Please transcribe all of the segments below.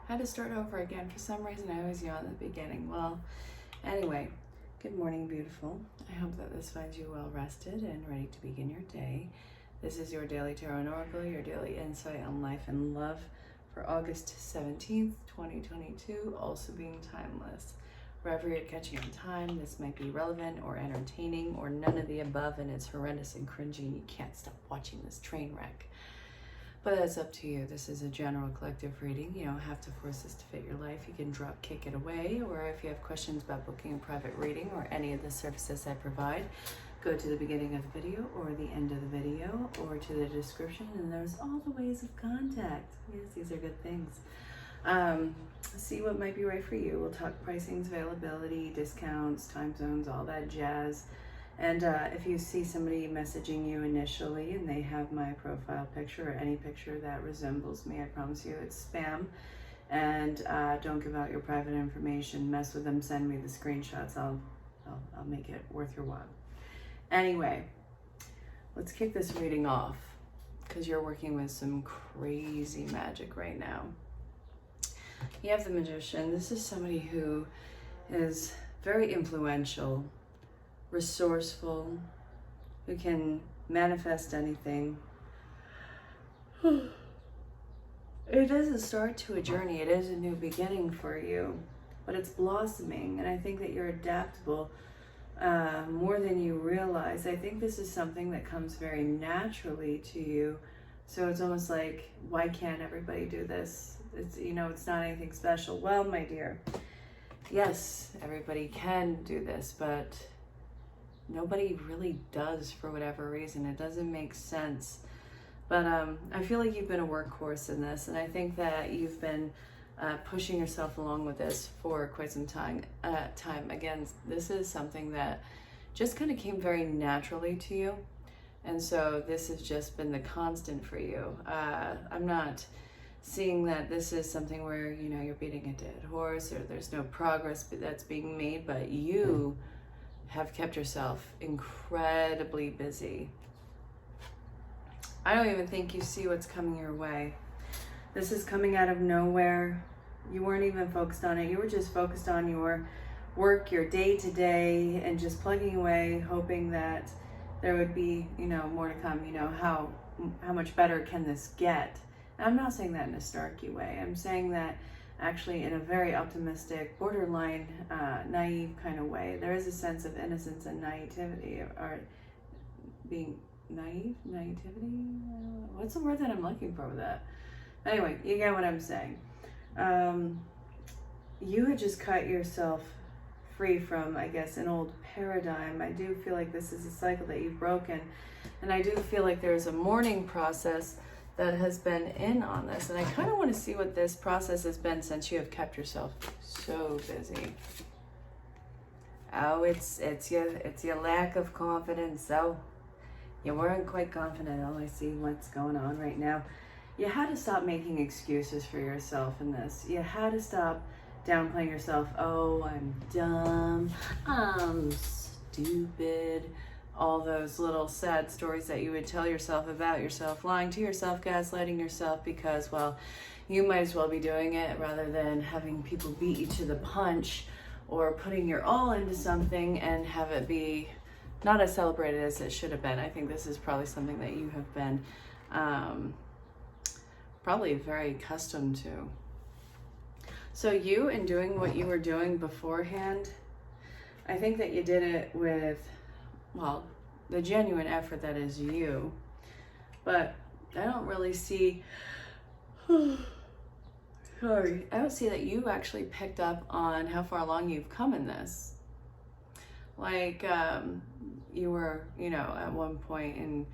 Had to start over again. For some reason, I always yawn at the beginning. Well, anyway, good morning, beautiful. I hope that this finds you well rested and ready to begin your day. This is your Daily Tarot and Oracle, your daily insight on life and love for August 17th, 2022, also being timeless. Wherever you're catching on time, this might be relevant or entertaining or none of the above, and it's horrendous and cringy and you can't stop watching this train wreck. But that's up to you. This is a general collective reading. You don't have to force this to fit your life. You can drop kick it away, or if you have questions about booking a private reading or any of the services I provide, go to the beginning of the video or the end of the video or to the description, and there's all the ways of contact. Yes, these are good things. See what might be right for you. We'll talk pricings, availability, discounts, time zones, all that jazz. And if you see somebody messaging you initially and they have my profile picture or any picture that resembles me, I promise you it's spam. And don't give out your private information. Mess with them, send me the screenshots. I'll make it worth your while. Anyway, let's kick this reading off because you're working with some crazy magic right now. You have the Magician. This is somebody who is very influential, resourceful, who can manifest anything. It is a start to a journey. It is a new beginning for you, but it's blossoming, and I think that you're adaptable more than you realize. I think this is something that comes very naturally to you, so it's almost like, why can't everybody do this? It's, you know, it's not anything special. Well, my dear, yes, everybody can do this, but nobody really does for whatever reason. It doesn't make sense. But I feel like you've been a workhorse in this, and I think that you've been pushing yourself along with this for quite some time. Again, this is something that just kind of came very naturally to you, and so this has just been the constant for you. I'm not seeing that this is something where, you know, you're beating a dead horse or there's no progress that's being made, but you have kept yourself incredibly busy. I don't even think you see what's coming your way. This is coming out of nowhere. You weren't even focused on it. You were just focused on your work, your day-to-day, and just plugging away, hoping that there would be, you know, more to come. You know, how much better can this get? And I'm not saying that in a snarky way. I'm saying that actually in a very optimistic, borderline naive kind of way. There is a sense of innocence and naivety, or being naivety? What's the word that I'm looking for with that? Anyway, you get what I'm saying. You had just cut yourself free from, I guess, an old paradigm. I do feel like this is a cycle that you've broken, and I do feel like there's a mourning process that has been in on this, and I kind of want to see what this process has been since you have kept yourself so busy. Oh, it's your lack of confidence. Oh, you weren't quite confident. Oh, I see what's going on right now. You had to stop making excuses for yourself in this. You had to stop downplaying yourself. Oh, I'm dumb. I'm stupid. All those little sad stories that you would tell yourself about yourself, lying to yourself, gaslighting yourself, because, well, you might as well be doing it rather than having people beat you to the punch or putting your all into something and have it be not as celebrated as it should have been. I think this is probably something that you have been probably very accustomed to. So you, in doing what you were doing beforehand, I think that you did it with, well, the genuine effort that is you, but I don't really see, sorry, I don't see that you actually picked up on how far along you've come in this. Like, you were, you know, at one point in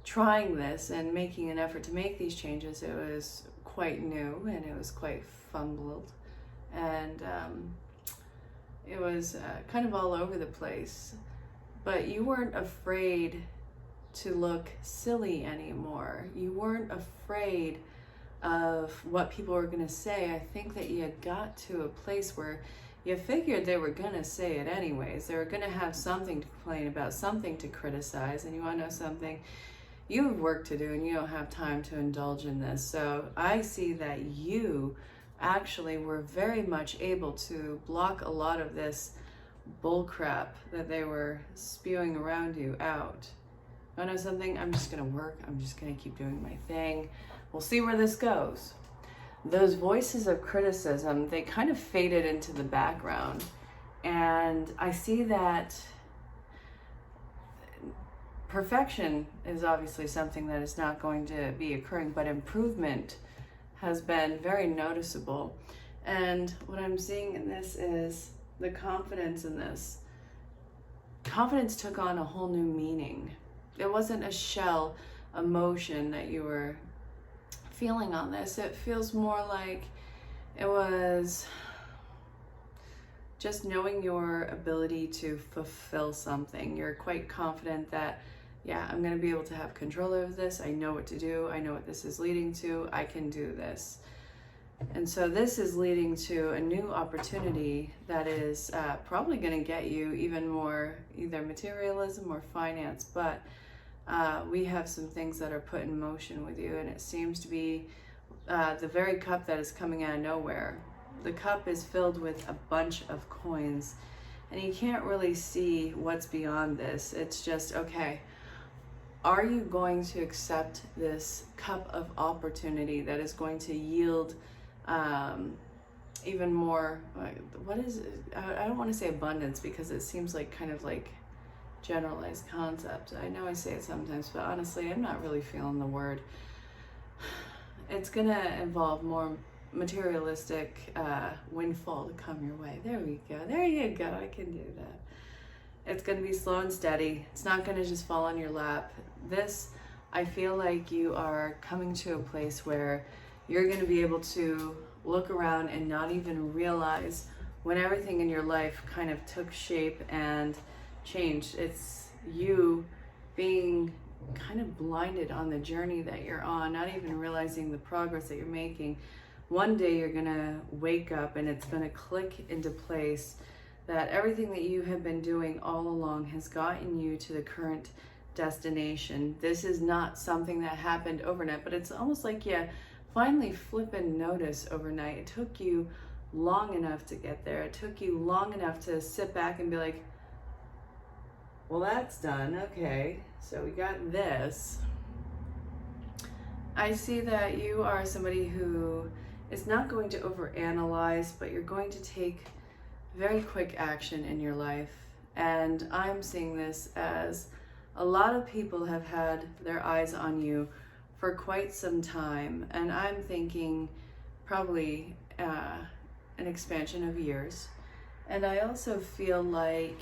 trying this and making an effort to make these changes, it was quite new and it was quite fumbled, and it was kind of all over the place. But you weren't afraid to look silly anymore. You weren't afraid of what people were going to say. I think that you had got to a place where you figured they were going to say it anyways. They were going to have something to complain about, something to criticize. And you want to know something? You have work to do and you don't have time to indulge in this. So I see that you actually were very much able to block a lot of this bull crap that they were spewing around you out. I know something, I'm just gonna work, I'm just gonna keep doing my thing. We'll see where this goes. Those voices of criticism, they kind of faded into the background. And I see that perfection is obviously something that is not going to be occurring, but improvement has been very noticeable. And what I'm seeing in this is the confidence in this. Confidence took on a whole new meaning. It wasn't a shell emotion that you were feeling on this. It feels more like it was just knowing your ability to fulfill something. You're quite confident that, yeah, I'm going to be able to have control over this. I know what to do. I know what this is leading to. I can do this. And so this is leading to a new opportunity that is probably going to get you even more either materialism or finance. But we have some things that are put in motion with you, and it seems to be the very cup that is coming out of nowhere. The cup is filled with a bunch of coins, and you can't really see what's beyond this. It's just, okay, are you going to accept this cup of opportunity that is going to yield even more, what is it? I don't want to say abundance, because it seems like kind of like generalized concept. I know I say it sometimes, but honestly, I'm not really feeling the word. It's gonna involve more materialistic windfall to come your way. There we go. There you go. I can do that. It's gonna be slow and steady. It's not gonna just fall on your lap. This, I feel like you are coming to a place where you're gonna be able to look around and not even realize when everything in your life kind of took shape and changed. It's you being kind of blinded on the journey that you're on, not even realizing the progress that you're making. One day you're gonna wake up and it's gonna click into place that everything that you have been doing all along has gotten you to the current destination. This is not something that happened overnight, but it's almost like you finally flippin' notice overnight. It took you long enough to get there. It took you long enough to sit back and be like, well, that's done. Okay, so we got this. I see that you are somebody who is not going to overanalyze, but you're going to take very quick action in your life. And I'm seeing this as a lot of people have had their eyes on you for quite some time. And I'm thinking probably an expansion of years. And I also feel like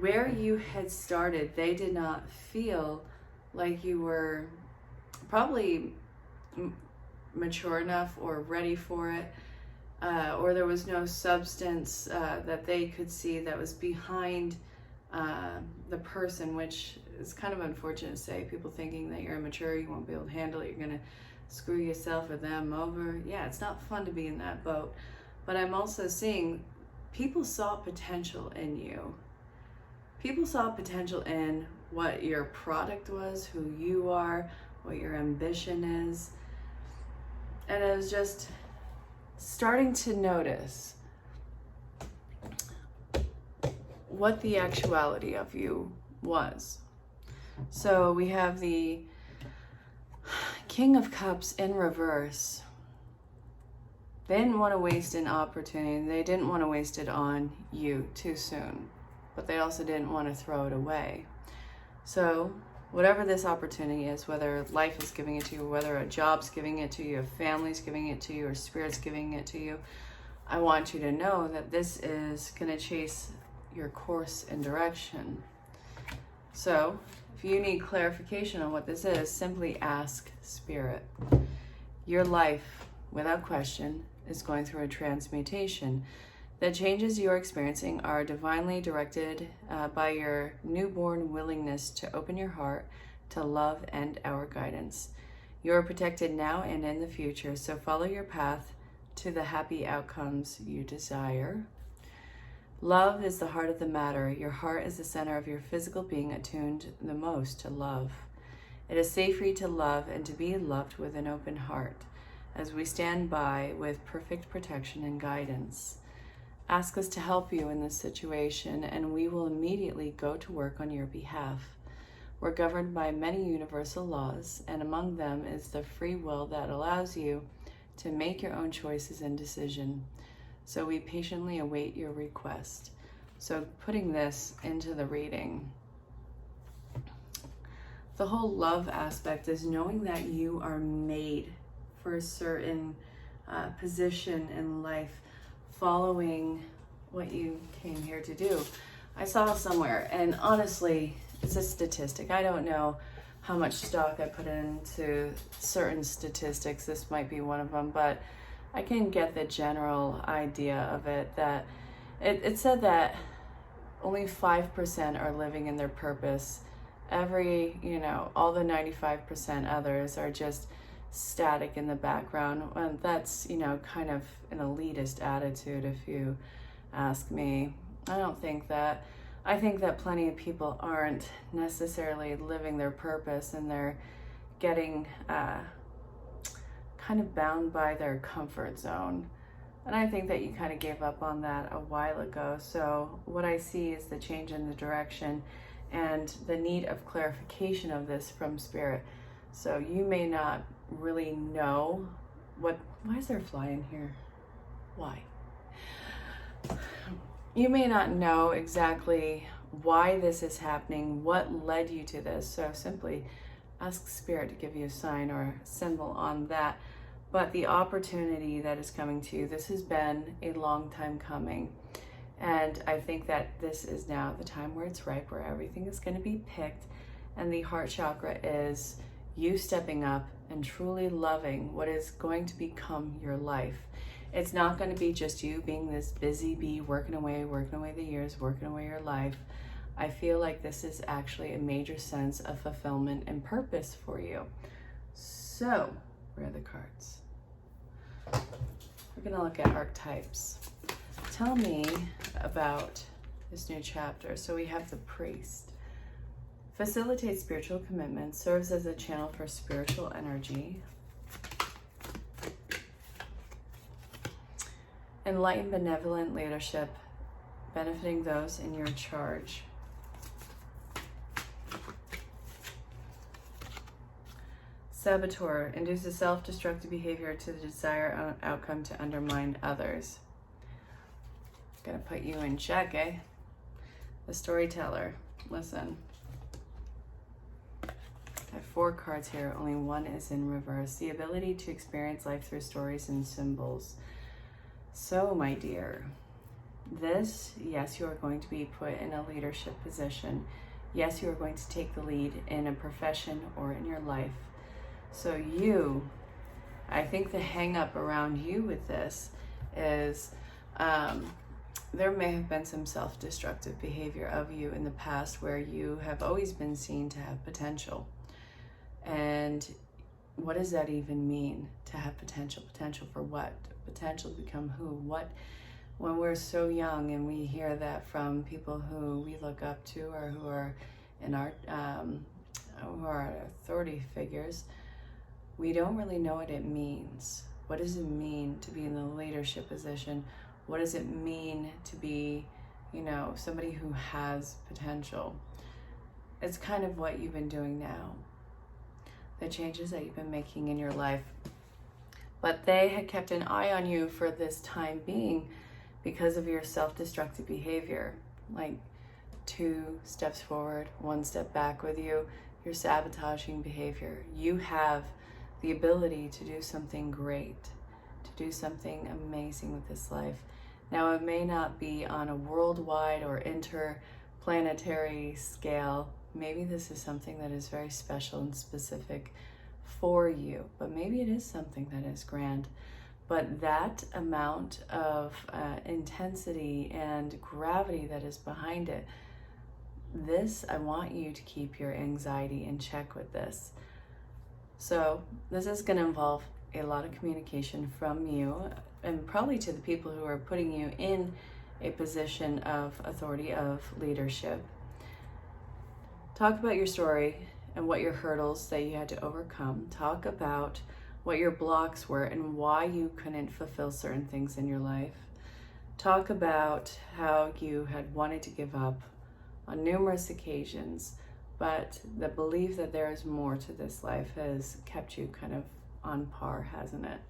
where you had started, they did not feel like you were probably mature enough or ready for it, or there was no substance that they could see that was behind the person, which is kind of unfortunate to say. People thinking that you're immature, you won't be able to handle it, you're gonna screw yourself or them over. Yeah, it's not fun to be in that boat. But I'm also seeing people saw potential in you. People saw potential in what your product was, who you are, what your ambition is. And it was just starting to notice what the actuality of you was. So we have the King of Cups in reverse. They didn't want to waste an opportunity. They didn't want to waste it on you too soon, but they also didn't want to throw it away. So whatever this opportunity is, whether life is giving it to you, whether a job's giving it to you, a family's giving it to you, or spirit's giving it to you, I want you to know that this is going to chase your course and direction. So if you need clarification on what this is, simply ask Spirit. Your life, without question, is going through a transmutation. The changes you're experiencing are divinely directed by your newborn willingness to open your heart to love and our guidance. You are protected now and in the future, so follow your path to the happy outcomes you desire. Love is the heart of the matter. Your heart is the center of your physical being, attuned the most to love. It is safe for you to love and to be loved with an open heart. as we stand by with perfect protection and guidance. Ask us to help you in this situation, and we will immediately go to work on your behalf. We're governed by many universal laws, and among them is the free will that allows you to make your own choices and decision. So we patiently await your request. So putting this into the reading, the whole love aspect is knowing that you are made for a certain position in life, following what you came here to do. I saw somewhere, and honestly, it's a statistic. I don't know how much stock I put into certain statistics. This might be one of them, but I can get the general idea of it, that it said that only 5% are living in their purpose. All the 95% others are just static in the background. And that's, kind of an elitist attitude, if you ask me. I don't think that. I think that plenty of people aren't necessarily living their purpose, and they're getting kind of bound by their comfort zone. And I think that you kind of gave up on that a while ago. So what I see is the change in the direction and the need of clarification of this from Spirit. So you may not really know why is there a fly in here? Why? You may not know exactly why this is happening, what led you to this. So simply ask Spirit to give you a sign or symbol on that. But the opportunity that is coming to you, this has been a long time coming. And I think that this is now the time where it's ripe, where everything is going to be picked. And the heart chakra is you stepping up and truly loving what is going to become your life. It's not going to be just you being this busy bee, working away the years, working away your life. I feel like this is actually a major sense of fulfillment and purpose for you. So, where are the cards? We're going to look at archetypes. Tell me about this new chapter. So we have the priest. Facilitates spiritual commitment, serves as a channel for spiritual energy. Enlightened benevolent leadership, benefiting those in your charge. Saboteur, induces self-destructive behavior to the desired outcome to undermine others. Gonna put you in check, eh? The storyteller, listen. I have 4 cards here, only one is in reverse. The ability to experience life through stories and symbols. So, my dear, yes, you are going to be put in a leadership position. Yes, you are going to take the lead in a profession or in your life. So I think the hang up around you with this is there may have been some self-destructive behavior of you in the past where you have always been seen to have potential. And what does that even mean, to have potential? Potential for what? Potential to become who? What? When we're so young and we hear that from people who we look up to or who are in our who are authority figures, we don't really know what it means. What does it mean to be in the leadership position? What does it mean to be, somebody who has potential? It's kind of what you've been doing now. The changes that you've been making in your life. But they had kept an eye on you for this time being because of your self-destructive behavior. Like 2 steps forward, 1 step back with you, your sabotaging behavior. You have the ability to do something great, to do something amazing with this life. Now, it may not be on a worldwide or interplanetary scale. Maybe this is something that is very special and specific for you, but maybe it is something that is grand. But that amount of intensity and gravity that is behind it, I want you to keep your anxiety in check with this. So this is going to involve a lot of communication from you, and probably to the people who are putting you in a position of authority, of leadership. Talk about your story and what your hurdles that you had to overcome. Talk about what your blocks were and why you couldn't fulfill certain things in your life. Talk about how you had wanted to give up on numerous occasions, but the belief that there is more to this life has kept you kind of on par, hasn't it?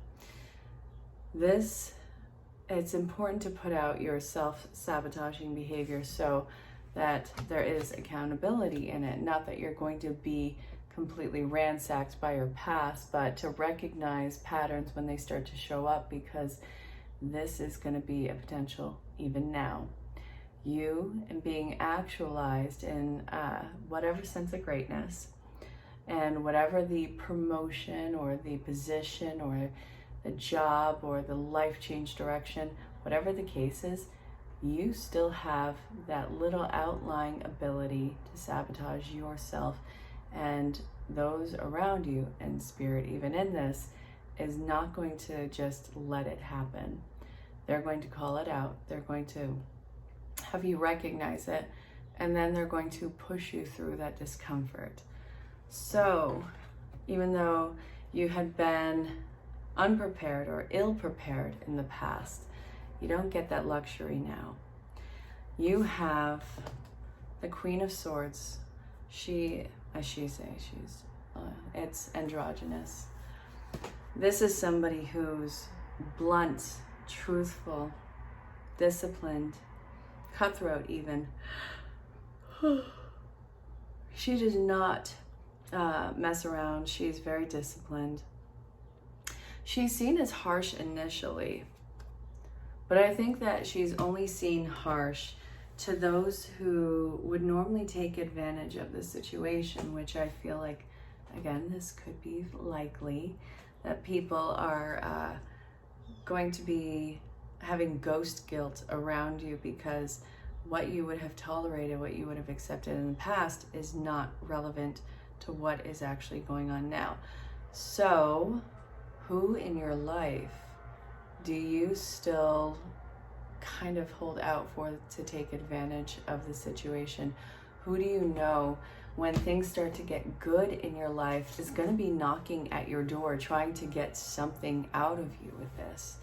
It's important to put out your self-sabotaging behavior so that there is accountability in it. Not that you're going to be completely ransacked by your past, but to recognize patterns when they start to show up, because this is going to be a potential even now. You and being actualized in whatever sense of greatness, and whatever the promotion or the position or the job or the life change direction, whatever the case is, you still have that little outlying ability to sabotage yourself and those around you. And spirit, even in this, is not going to just let it happen. They're going to call it out. They're going to have you recognize it, and then they're going to push you through that discomfort. So even though you had been unprepared or ill-prepared in the past, you don't get that luxury now. You have the Queen of Swords. It's androgynous. This is somebody who's blunt, truthful, disciplined, cutthroat even. She does not mess around. She's very disciplined. She's seen as harsh initially, but I think that she's only seen harsh to those who would normally take advantage of the situation, which I feel like, again, this could be likely, that people are going to be having ghost guilt around you because what you would have tolerated, what you would have accepted in the past is not relevant to what is actually going on now. So, who in your life do you still kind of hold out for to take advantage of the situation? Who do you know, when things start to get good in your life, is going to be knocking at your door trying to get something out of you with this?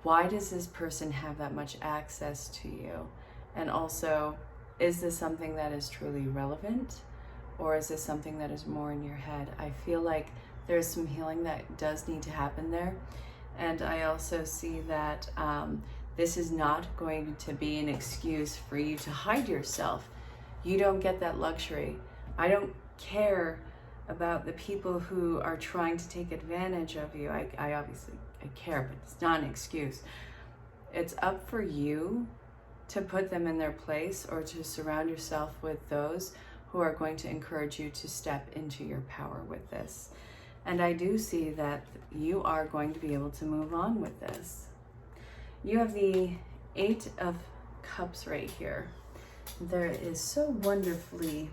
Why does this person have that much access to you? And also, is this something that is truly relevant, or is this something that is more in your head? I feel like there's some healing that does need to happen there. And I also see that this is not going to be an excuse for you to hide yourself. You don't get that luxury. I don't care about the people who are trying to take advantage of you. I obviously care, but it's not an excuse. It's up for you to put them in their place, or to surround yourself with those who are going to encourage you to step into your power with this. And I do see that you are going to be able to move on with this. You have the Eight of Cups right here. There is so wonderfully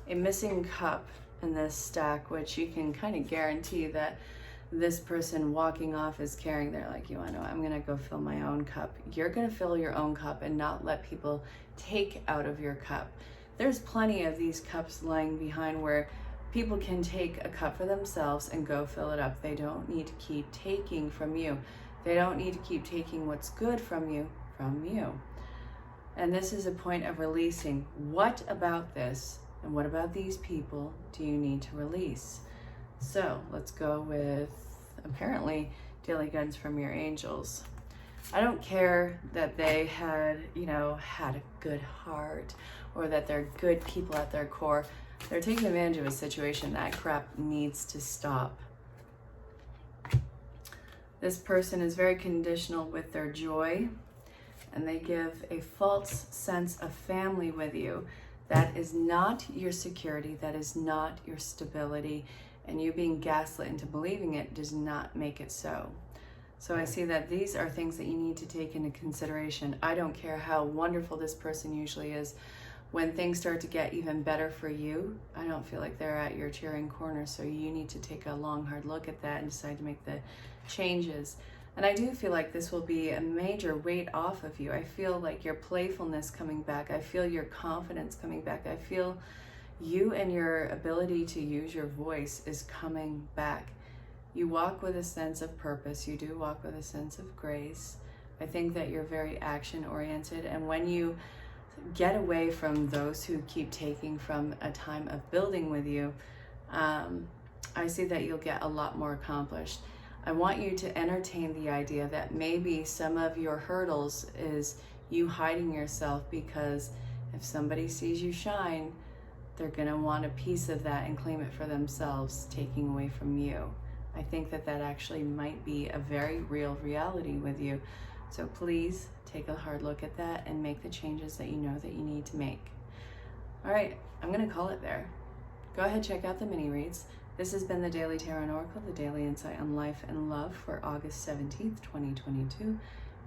a missing cup in this stack, which you can kind of guarantee that this person walking off is carrying. They're like, you want to know, I'm going to go fill my own cup. You're going to fill your own cup and not let people take out of your cup. There's plenty of these cups lying behind where people can take a cup for themselves and go fill it up. They don't need to keep taking from you. They don't need to keep taking what's good from you. And this is a point of releasing. What about this and what about these people do you need to release? So let's go with, apparently, daily guidance from your angels. I don't care that they had a good heart, or that they're good people at their core. They're taking advantage of a situation. That crap needs to stop. This person is very conditional with their joy, and they give a false sense of family with you. That is not your security. That is not your stability. And you being gaslit into believing it does not make it so. So I see that these are things that you need to take into consideration. I don't care how wonderful this person usually is. When things start to get even better for you, I don't feel like they're at your cheering corner. So you need to take a long, hard look at that and decide to make the changes. And I do feel like this will be a major weight off of you. I feel like your playfulness coming back. I feel your confidence coming back. I feel you and your ability to use your voice is coming back. You walk with a sense of purpose. You do walk with a sense of grace. I think that you're very action oriented, and when you get away from those who keep taking from a time of building with you, I see that you'll get a lot more accomplished. I want you to entertain the idea that maybe some of your hurdles is you hiding yourself, because if somebody sees you shine, they're going to want a piece of that and claim it for themselves, taking away from you. I think that that actually might be a very real reality with you. So please take a hard look at that and make the changes that you know that you need to make. All right, I'm going to call it there. Go ahead, check out the mini reads. This has been the Daily Tarot and Oracle, the daily insight on life and love for August 17th, 2022.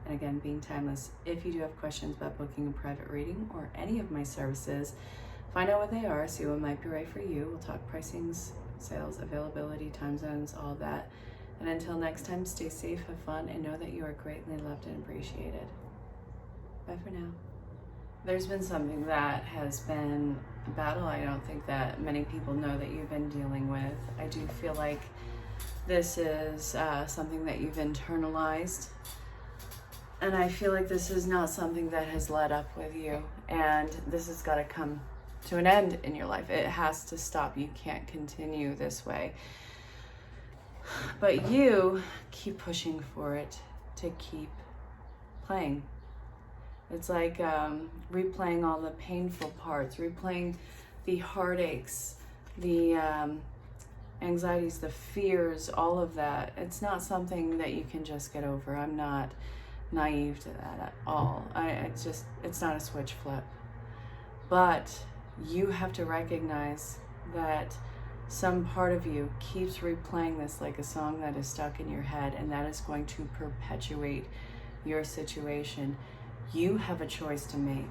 And again, being timeless. If you do have questions about booking a private reading or any of my services, find out what they are, see what might be right for you. We'll talk pricings, sales, availability, time zones, all that. And until next time, stay safe, have fun, and know that you are greatly loved and appreciated. Bye for now. There's been something that has been a battle I don't think that many people know that you've been dealing with. I do feel like this is something that you've internalized. And I feel like this is not something that has led up with you. And this has got to come to an end in your life. It has to stop. You can't continue this way. But you keep pushing for it to keep playing. It's like replaying all the painful parts, replaying the heartaches, the anxieties, the fears, all of that. It's not something that you can just get over. I'm not naive to that at all. It's not a switch flip. But you have to recognize that some part of you keeps replaying this like a song that is stuck in your head, and that is going to perpetuate your situation. You have a choice to make.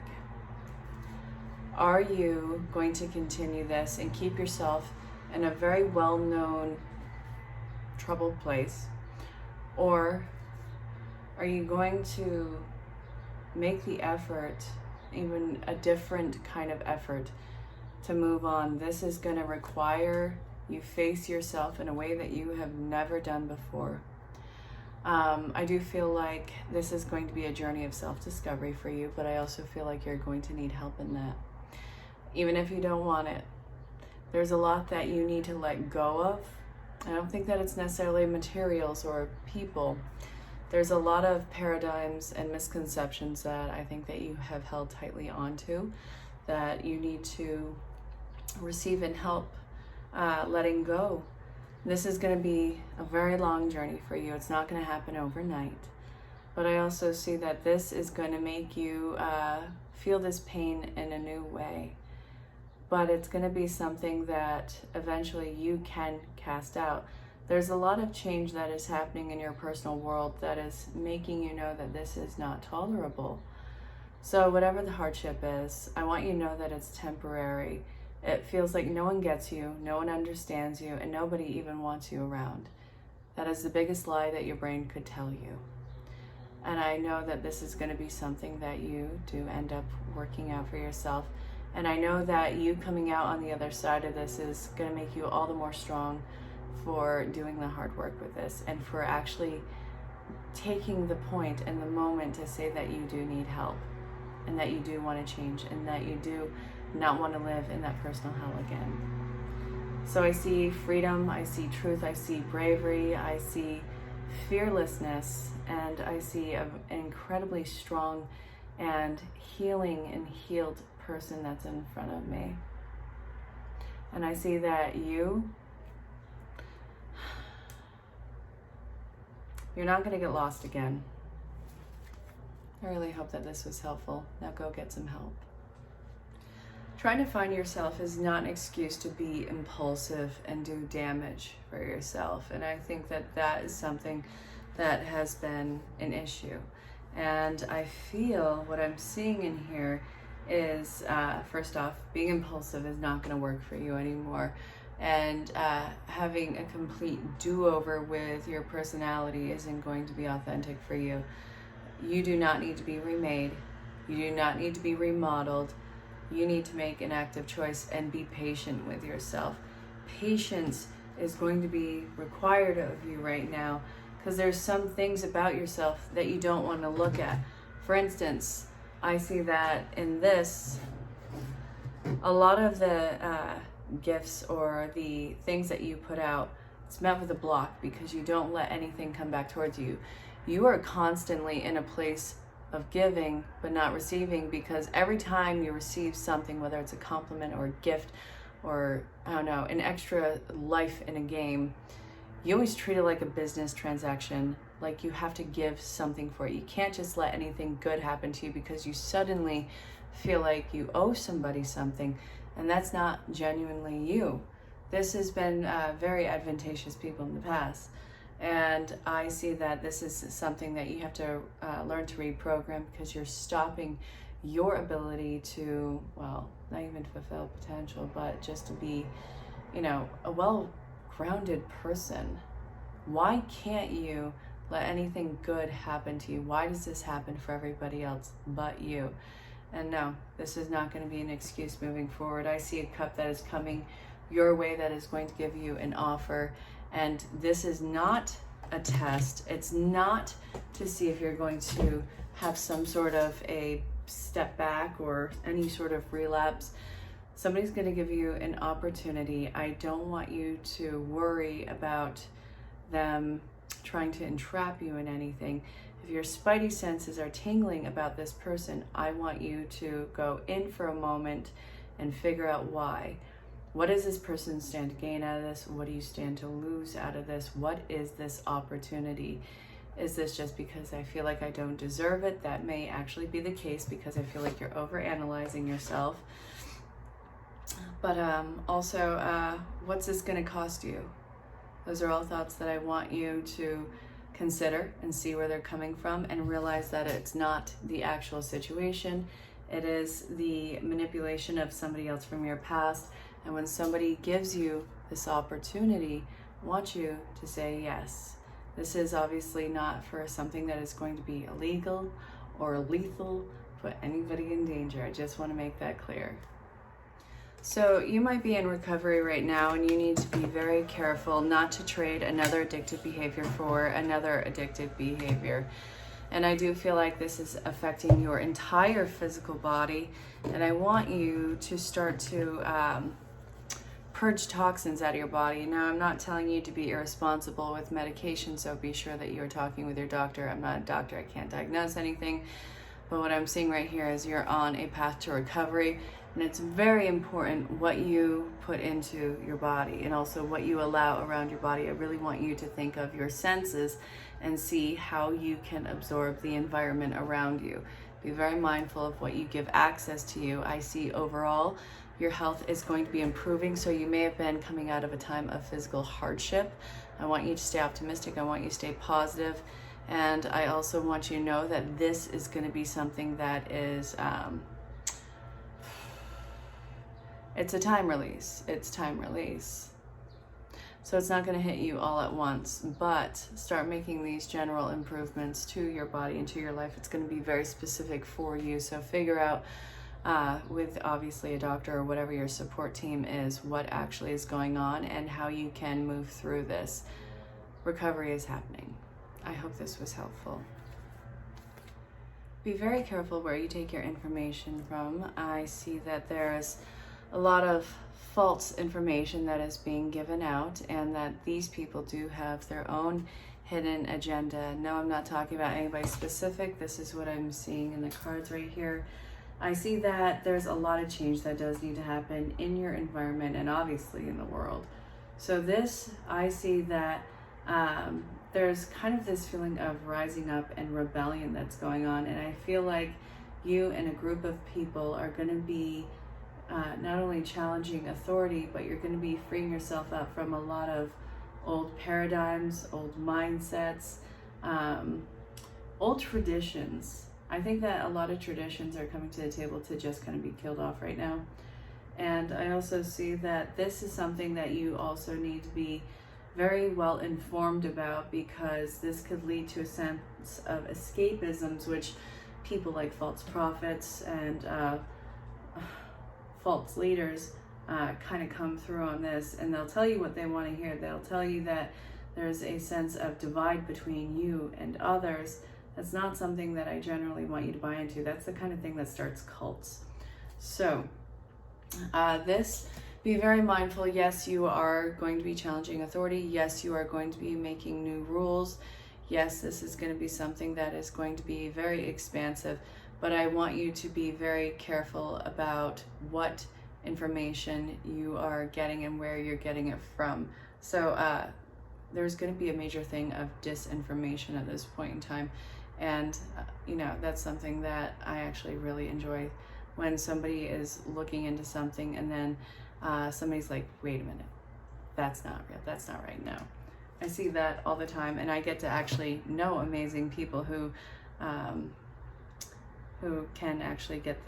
Are you going to continue this and keep yourself in a very well-known troubled place? Or are you going to make the effort, even a different kind of effort, to move on? This is going to require you face yourself in a way that you have never done before. I do feel like this is going to be a journey of self-discovery for you, but I also feel like you're going to need help in that. Even if you don't want it, there's a lot that you need to let go of. I don't think that it's necessarily materials or people. There's a lot of paradigms and misconceptions that I think that you have held tightly onto, that you need to receive and help letting go. This is going to be a very long journey for you. It's not going to happen overnight. But I also see that this is going to make you feel this pain in a new way. But it's going to be something that eventually you can cast out. There's a lot of change that is happening in your personal world that is making you know that this is not tolerable. So whatever the hardship is, I want you to know that it's temporary. It feels like no one gets you, no one understands you, and nobody even wants you around. That is the biggest lie that your brain could tell you. And I know that this is going to be something that you do end up working out for yourself. And I know that you coming out on the other side of this is going to make you all the more strong for doing the hard work with this, and for actually taking the point and the moment to say that you do need help, and that you do want to change, and that you do not want to live in that personal hell again. So I see freedom, I see truth, I see bravery, I see fearlessness, and I see an incredibly strong and healing and healed person that's in front of me. And I see that you're not going to get lost again. I really hope that this was helpful. Now go get some help. Trying to find yourself is not an excuse to be impulsive and do damage for yourself. And I think that that is something that has been an issue. And I feel what I'm seeing in here is, first off, being impulsive is not going to work for you anymore. And having a complete do-over with your personality isn't going to be authentic for you. You do not need to be remade. You do not need to be remodeled. You need to make an active choice and be patient with yourself. Patience is going to be required of you right now, because there's some things about yourself that you don't want to look at. For instance, I see that in this, a lot of the gifts or the things that you put out, it's met with a block because you don't let anything come back towards you. You are constantly in a place of giving but not receiving, because every time you receive something, whether it's a compliment or a gift or, I don't know, an extra life in a game, you always treat it like a business transaction, like you have to give something for it. You can't just let anything good happen to you because you suddenly feel like you owe somebody something, and that's not genuinely you. This has been very advantageous people in the past, and I see that this is something that you have to learn to reprogram, because you're stopping your ability to, well, not even fulfill potential, but just to be, you know, a well-grounded person. Why can't you let anything good happen to you? Why does this happen for everybody else but you? And no, this is not going to be an excuse moving forward. I see a cup that is coming your way that is going to give you an offer, and this is not a test. It's not to see if you're going to have some sort of a step back or any sort of relapse. Somebody's going to give you an opportunity. I don't want you to worry about them trying to entrap you in anything. If your spidey senses are tingling about this person, I want you to go in for a moment and figure out why. What does this person stand to gain out of this? What do you stand to lose out of this? What is this opportunity? Is this just because I feel like I don't deserve it? That may actually be the case, because I feel like you're overanalyzing yourself. But also, what's this going to cost you? Those are all thoughts that I want you to consider and see where they're coming from, and realize that it's not the actual situation. It is the manipulation of somebody else from your past. And when somebody gives you this opportunity, I want you to say yes. This is obviously not for something that is going to be illegal or lethal, put anybody in danger. I just want to make that clear. So you might be in recovery right now, and you need to be very careful not to trade another addictive behavior for another addictive behavior. And I do feel like this is affecting your entire physical body, and I want you to start to purge toxins out of your body. Now, I'm not telling you to be irresponsible with medication, so be sure that you're talking with your doctor. I'm not a doctor, I can't diagnose anything, but what I'm seeing right here is you're on a path to recovery. And it's very important what you put into your body, and also what you allow around your body. I really want you to think of your senses and see how you can absorb the environment around you. Be very mindful of what you give access to you. I see overall your health is going to be improving, so you may have been coming out of a time of physical hardship. I want you to stay optimistic. I want you to stay positive. And I also want you to know that this is going to be something that is it's a time release. It's time release. So it's not going to hit you all at once, but start making these general improvements to your body and to your life. It's going to be very specific for you. So figure out with obviously a doctor or whatever your support team is, what actually is going on and how you can move through this. Recovery is happening. I hope this was helpful. Be very careful where you take your information from. I see that there's a lot of false information that is being given out, and that these people do have their own hidden agenda. No, I'm not talking about anybody specific. This is what I'm seeing in the cards right here. I see that there's a lot of change that does need to happen in your environment and obviously in the world. So this, I see that there's kind of this feeling of rising up and rebellion that's going on, and I feel like you and a group of people are going to be not only challenging authority, but you're going to be freeing yourself up from a lot of old paradigms, old mindsets, old traditions. I think that a lot of traditions are coming to the table to just kind of be killed off right now. And I also see that this is something that you also need to be very well informed about, because this could lead to a sense of escapisms, which people like false prophets and false leaders kind of come through on this, and they'll tell you what they want to hear. They'll tell you that there's a sense of divide between you and others. That's not something that I generally want you to buy into. That's the kind of thing that starts cults. So this, be very mindful. Yes, you are going to be challenging authority. Yes, you are going to be making new rules. Yes, this is going to be something that is going to be very expansive, but I want you to be very careful about what information you are getting and where you're getting it from. So there's going to be a major thing of disinformation at this point in time, and that's something that I actually really enjoy, when somebody is looking into something and then somebody's like, wait a minute, that's not real, that's not right. No, I see that all the time, and I get to actually know amazing people who can actually get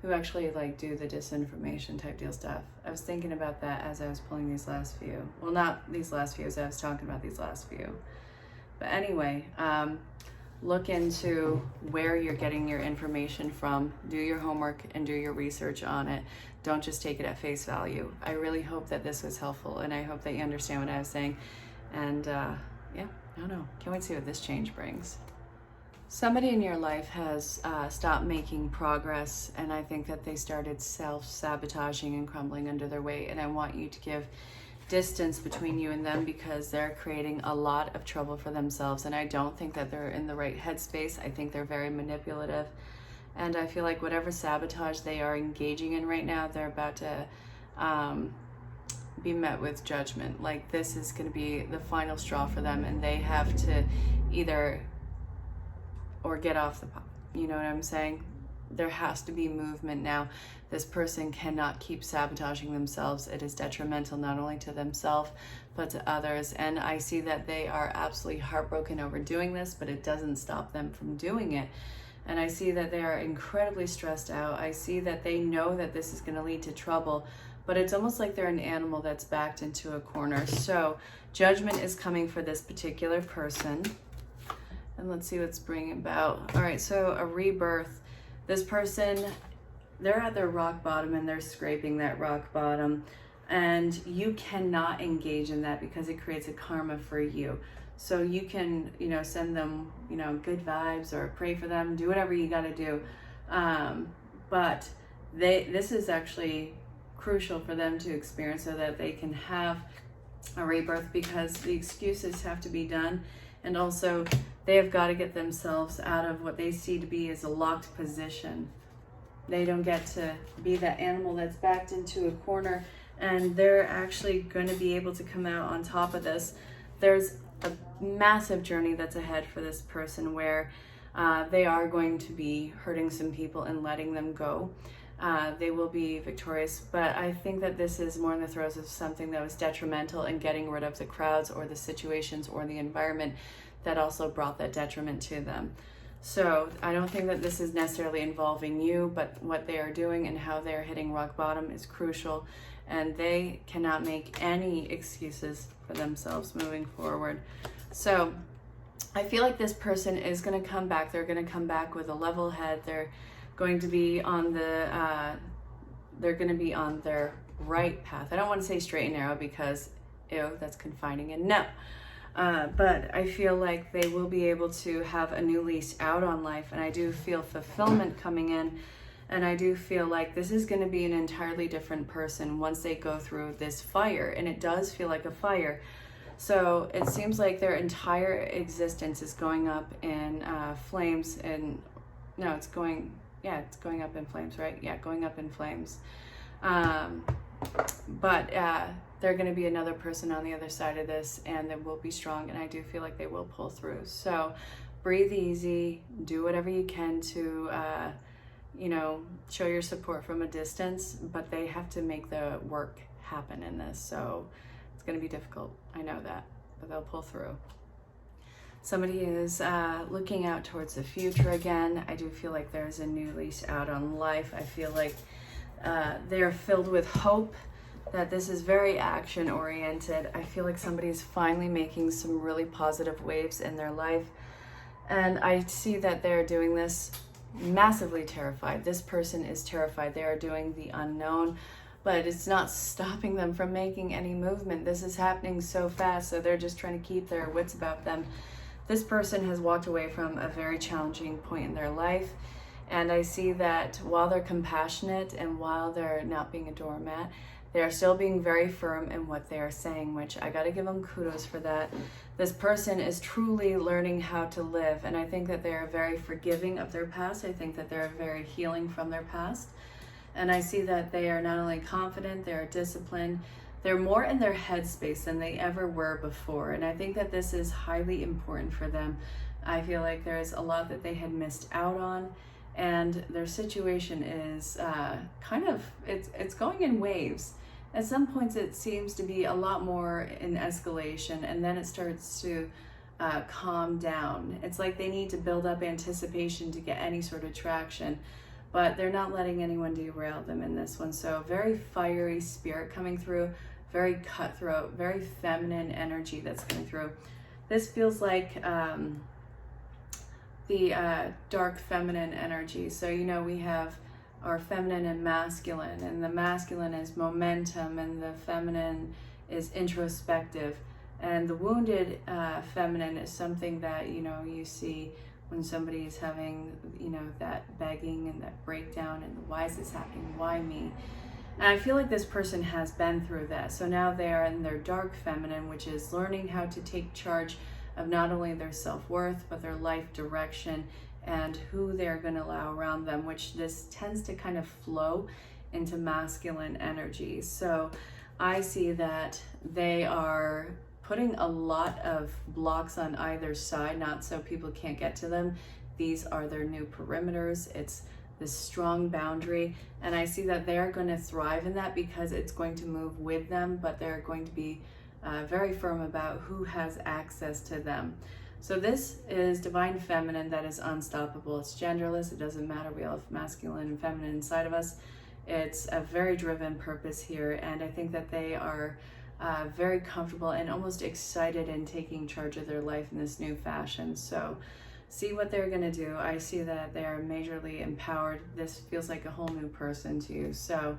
who actually like do the disinformation type deal stuff. I was thinking about that as I was pulling these last few. Well, not these last few, as I was talking about these last few. But anyway, look into where you're getting your information from. Do your homework and do your research on it. Don't just take it at face value. I really hope that this was helpful, and I hope that you understand what I was saying. And yeah, I don't know. Can't wait to see what this change brings. Somebody in your life has stopped making progress, and I think that they started self-sabotaging and crumbling under their weight, and I want you to give distance between you and them, because they're creating a lot of trouble for themselves, and I don't think that they're in the right headspace. I think they're very manipulative, and I feel like whatever sabotage they are engaging in right now, they're about to be met with judgment. Like, this is going to be the final straw for them, and they have to either or get off the pot. You know what I'm saying? There has to be movement now. This person cannot keep sabotaging themselves. It is detrimental not only to themselves, but to others. And I see that they are absolutely heartbroken over doing this, but it doesn't stop them from doing it. And I see that they are incredibly stressed out. I see that they know that this is going to lead to trouble, but it's almost like they're an animal that's backed into a corner. So judgment is coming for this particular person. And let's see what's bringing about. All right, so a rebirth. This person, they're at their rock bottom, and they're scraping that rock bottom. And you cannot engage in that, because it creates a karma for you. So you can, send them, good vibes, or pray for them, do whatever you got to do. But this is actually crucial for them to experience, so that they can have a rebirth, because the excuses have to be done. And also, they have got to get themselves out of what they see to be as a locked position. They don't get to be that animal that's backed into a corner, and they're actually going to be able to come out on top of this. There's a massive journey that's ahead for this person, where they are going to be hurting some people and letting them go. They will be victorious, but I think that this is more in the throes of something that was detrimental, and getting rid of the crowds or the situations or the environment that also brought that detriment to them. So I don't think that this is necessarily involving you, but what they are doing and how they're hitting rock bottom is crucial, and they cannot make any excuses for themselves moving forward. So I feel like this person is going to come back. They're going to come back with a level head. They're going to be on their right path. I don't want to say straight and narrow, because ew, that's confining, and no. But I feel like they will be able to have a new lease out on life, and I do feel fulfillment coming in, and I do feel like this is going to be an entirely different person once they go through this fire, and it does feel like a fire. So it seems like their entire existence is going up in flames, and no, it's going up in flames, right? Yeah, going up in flames. But they're going to be another person on the other side of this, and they will be strong, and I do feel like they will pull through. So breathe easy, do whatever you can to show your support from a distance, but they have to make the work happen in this. So it's going to be difficult, I know that, but they'll pull through. Somebody is looking out towards the future again. I do feel like there's a new lease out on life. I feel like they're filled with hope, that this is very action oriented. I feel like somebody's finally making some really positive waves in their life, and I see that they're doing this massively terrified. This person is terrified. They are doing the unknown, but it's not stopping them from making any movement. This is happening so fast, so they're just trying to keep their wits about them. This person has walked away from a very challenging point in their life, and I see that while they're compassionate and while they're not being a doormat, they are still being very firm in what they are saying, which I gotta give them kudos for that. This person is truly learning how to live, and I think that they are very forgiving of their past. I think that they're very healing from their past. And I see that they are not only confident, they're disciplined, they're more in their headspace than they ever were before. And I think that this is highly important for them. I feel like there's a lot that they had missed out on, and their situation is it's going in waves. At some points it seems to be a lot more in escalation, and then it starts to calm down. It's like they need to build up anticipation to get any sort of traction, but they're not letting anyone derail them in this one. So very fiery spirit coming through, very cutthroat, very feminine energy that's coming through. This feels like the dark feminine energy. So, you know, we have our feminine and masculine, and the masculine is momentum and the feminine is introspective. And the wounded feminine is something that, you know, you see when somebody is having, you know, that begging and that breakdown and why is this happening, why me? And I feel like this person has been through that. So now they are in their dark feminine, which is learning how to take charge of not only their self-worth, but their life direction and who they're going to allow around them, which this tends to kind of flow into masculine energy. So I see that they are putting a lot of blocks on either side, not so people can't get to them. These are their new perimeters. It's this strong boundary, and I see that they're going to thrive in that because it's going to move with them, but they're going to be very firm about who has access to them. So this is divine feminine that is unstoppable. It's genderless. It doesn't matter. We all have masculine and feminine inside of us. It's a very driven purpose here, and I think that they are very comfortable and almost excited in taking charge of their life in this new fashion. So see what they're going to do. I see that they are majorly empowered. This feels like a whole new person to you. So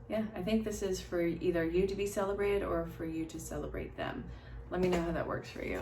yeah, I think this is for either you to be celebrated or for you to celebrate them. Let me know how that works for you.